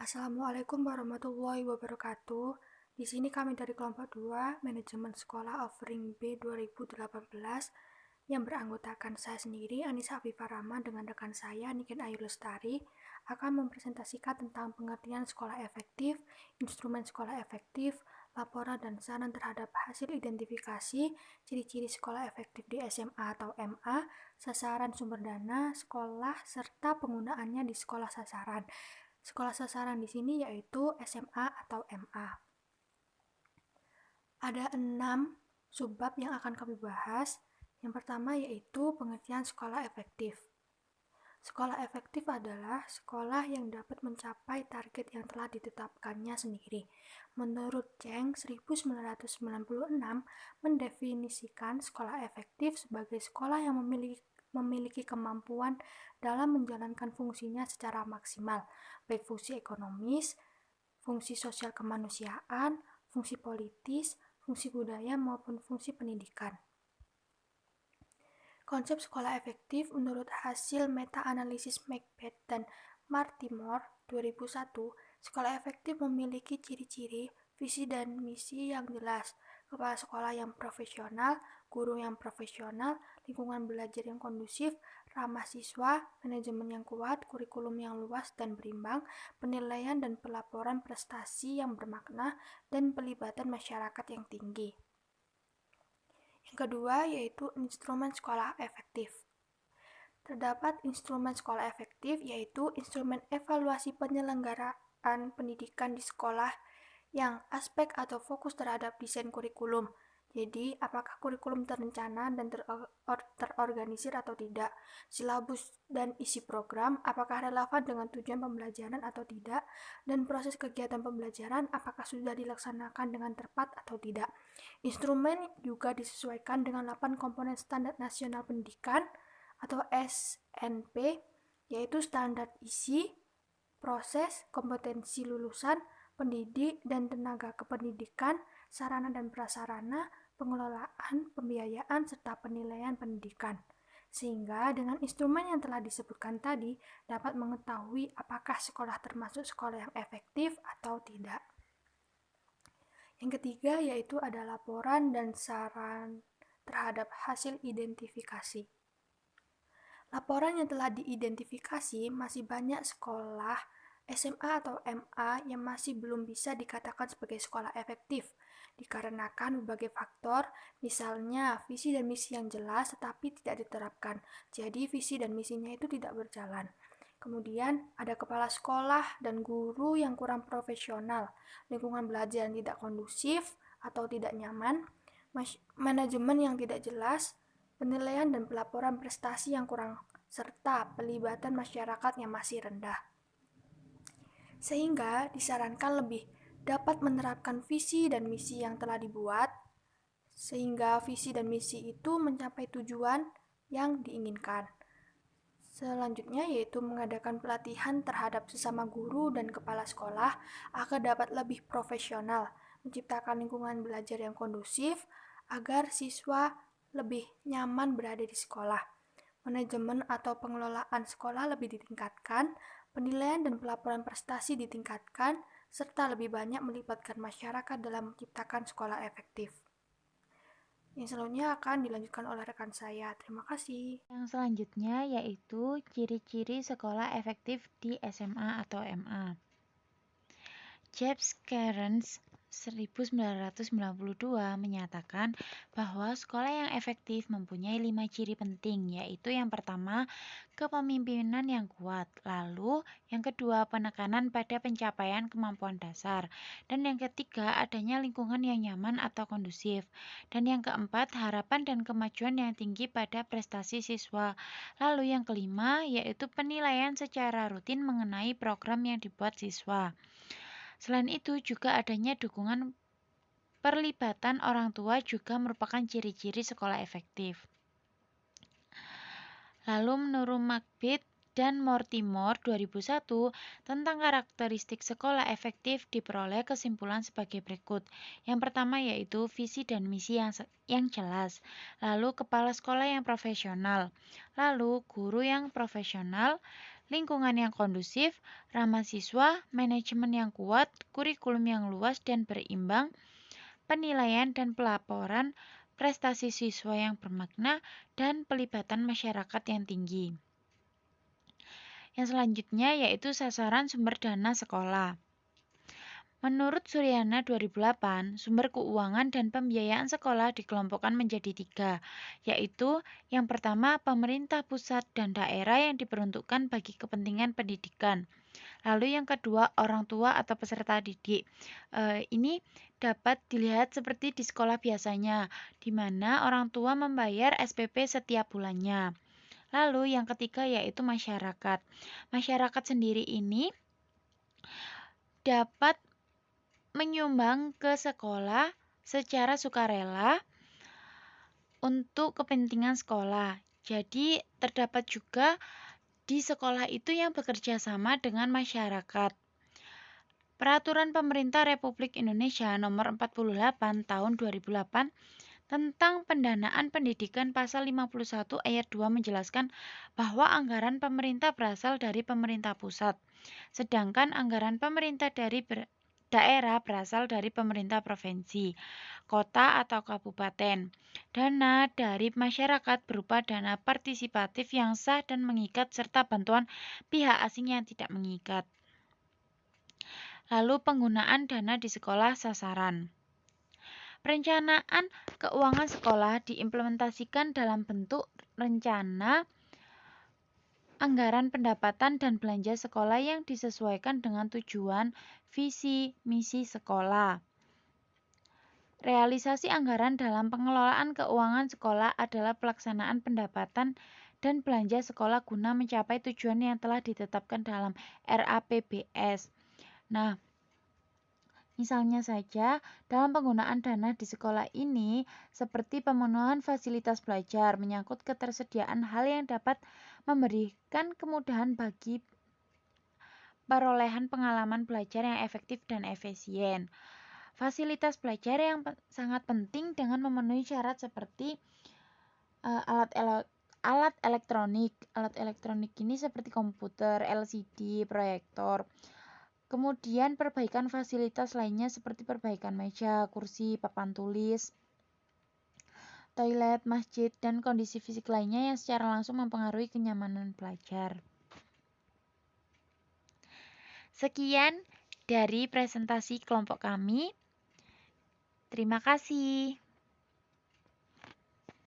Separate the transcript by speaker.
Speaker 1: Assalamualaikum warahmatullahi wabarakatuh. Di sini kami dari kelompok 2, Manajemen Sekolah Offering B 2018 yang beranggotakan saya sendiri, Anissa Afifah Rahman, dengan rekan saya, Niken Ayu Lestari, akan mempresentasikan tentang pengertian sekolah efektif, instrumen sekolah efektif, laporan dan saran terhadap hasil identifikasi, ciri-ciri sekolah efektif di SMA atau MA, sasaran sumber dana, sekolah, serta penggunaannya di sekolah sasaran. Sekolah sasaran di sini yaitu SMA atau MA. Ada 6 subbab yang akan kami bahas. Yang pertama yaitu pengertian sekolah efektif. Sekolah efektif adalah sekolah yang dapat mencapai target yang telah ditetapkannya sendiri. Menurut Cheng 1996 mendefinisikan sekolah efektif sebagai sekolah yang memiliki kemampuan dalam menjalankan fungsinya secara maksimal, baik fungsi ekonomis, fungsi sosial kemanusiaan, fungsi politis, fungsi budaya maupun fungsi pendidikan. Konsep sekolah efektif menurut hasil meta-analisis Macbeth dan Martimore 2001, sekolah efektif memiliki ciri-ciri, visi dan misi yang jelas, kepala sekolah yang profesional, guru yang profesional, lingkungan belajar yang kondusif, ramah siswa, manajemen yang kuat, kurikulum yang luas dan berimbang, penilaian dan pelaporan prestasi yang bermakna, dan pelibatan masyarakat yang tinggi. Yang kedua yaitu instrumen sekolah efektif. Terdapat instrumen sekolah efektif yaitu instrumen evaluasi penyelenggaraan pendidikan di sekolah yang aspek atau fokus terhadap desain kurikulum. Jadi, apakah kurikulum terencana dan terorganisir atau tidak? Silabus dan isi program, apakah relevan dengan tujuan pembelajaran atau tidak? Dan proses kegiatan pembelajaran, apakah sudah dilaksanakan dengan tepat atau tidak? Instrumen juga disesuaikan dengan 8 komponen standar nasional pendidikan atau SNP, yaitu standar isi, proses, kompetensi lulusan, pendidik dan tenaga kependidikan, sarana dan prasarana, pengelolaan, pembiayaan, serta penilaian pendidikan. Sehingga dengan instrumen yang telah disebutkan tadi dapat mengetahui apakah sekolah termasuk sekolah yang efektif atau tidak. Yang ketiga yaitu ada laporan dan saran terhadap hasil identifikasi. Laporan yang telah diidentifikasi masih banyak sekolah SMA atau MA yang masih belum bisa dikatakan sebagai sekolah efektif dikarenakan berbagai faktor, misalnya visi dan misi yang jelas tetapi tidak diterapkan. Jadi visi dan misinya itu tidak berjalan. Kemudian ada kepala sekolah dan guru yang kurang profesional, lingkungan belajar yang tidak kondusif atau tidak nyaman, manajemen yang tidak jelas, penilaian dan pelaporan prestasi yang kurang, serta pelibatan masyarakat yang masih rendah. Sehingga disarankan lebih dapat menerapkan visi dan misi yang telah dibuat, sehingga visi dan misi itu mencapai tujuan yang diinginkan. Selanjutnya yaitu mengadakan pelatihan terhadap sesama guru dan kepala sekolah agar dapat lebih profesional, menciptakan lingkungan belajar yang kondusif agar siswa lebih nyaman berada di sekolah. Manajemen atau pengelolaan sekolah lebih ditingkatkan, penilaian dan pelaporan prestasi ditingkatkan, serta lebih banyak melibatkan masyarakat dalam menciptakan sekolah efektif. Yang selanjutnya akan dilanjutkan oleh rekan saya. Terima kasih.
Speaker 2: Yang selanjutnya yaitu ciri-ciri sekolah efektif di SMA atau MA. James Cairns 1992 menyatakan bahwa sekolah yang efektif mempunyai 5 ciri penting, yaitu yang pertama, kepemimpinan yang kuat, lalu yang kedua, penekanan pada pencapaian kemampuan dasar, dan yang ketiga, adanya lingkungan yang nyaman atau kondusif, dan yang keempat, harapan dan kemajuan yang tinggi pada prestasi siswa. Lalu yang kelima, yaitu penilaian secara rutin mengenai program yang dibuat siswa. Selain itu, juga adanya dukungan perlibatan orang tua juga merupakan ciri-ciri sekolah efektif. Lalu menurut Macbeth dan Mortimer 2001 tentang karakteristik sekolah efektif diperoleh kesimpulan sebagai berikut. Yang pertama yaitu visi dan misi yang jelas, lalu kepala sekolah yang profesional, lalu guru yang profesional, lingkungan yang kondusif, ramah siswa, manajemen yang kuat, kurikulum yang luas dan berimbang, penilaian dan pelaporan, prestasi siswa yang bermakna, dan pelibatan masyarakat yang tinggi. Yang selanjutnya yaitu sasaran sumber dana sekolah. Menurut Suryana 2008, sumber keuangan dan pembiayaan sekolah dikelompokkan menjadi 3, yaitu yang pertama pemerintah pusat dan daerah yang diperuntukkan bagi kepentingan pendidikan. Lalu yang kedua orang tua atau peserta didik. Ini dapat dilihat seperti di sekolah biasanya, di mana orang tua membayar SPP setiap bulannya. Lalu yang ketiga yaitu masyarakat. Masyarakat sendiri ini dapat menyumbang ke sekolah secara sukarela untuk kepentingan sekolah. Jadi terdapat juga di sekolah itu yang bekerja sama dengan masyarakat. Peraturan Pemerintah Republik Indonesia Nomor 48 Tahun 2008 tentang pendanaan pendidikan pasal 51 ayat 2 menjelaskan bahwa anggaran pemerintah berasal dari pemerintah pusat, sedangkan anggaran pemerintah dari daerah berasal dari pemerintah provinsi, kota atau kabupaten. Dana dari masyarakat berupa dana partisipatif yang sah dan mengikat serta bantuan pihak asing yang tidak mengikat. Lalu penggunaan dana di sekolah sasaran. Perencanaan keuangan sekolah diimplementasikan dalam bentuk rencana anggaran pendapatan dan belanja sekolah yang disesuaikan dengan tujuan, visi, misi sekolah. Realisasi anggaran dalam pengelolaan keuangan sekolah adalah pelaksanaan pendapatan dan belanja sekolah guna mencapai tujuan yang telah ditetapkan dalam RAPBS. Nah, misalnya saja, dalam penggunaan dana di sekolah ini, seperti pemenuhan fasilitas belajar, menyangkut ketersediaan hal yang dapat memberikan kemudahan bagi perolehan pengalaman belajar yang efektif dan efisien. Fasilitas belajar yang sangat penting dengan memenuhi syarat seperti alat elektronik. Alat elektronik ini seperti komputer, LCD, proyektor. Kemudian perbaikan fasilitas lainnya seperti perbaikan meja, kursi, papan tulis, toilet, masjid, dan kondisi fisik lainnya yang secara langsung mempengaruhi kenyamanan belajar. Sekian dari presentasi kelompok kami. Terima kasih.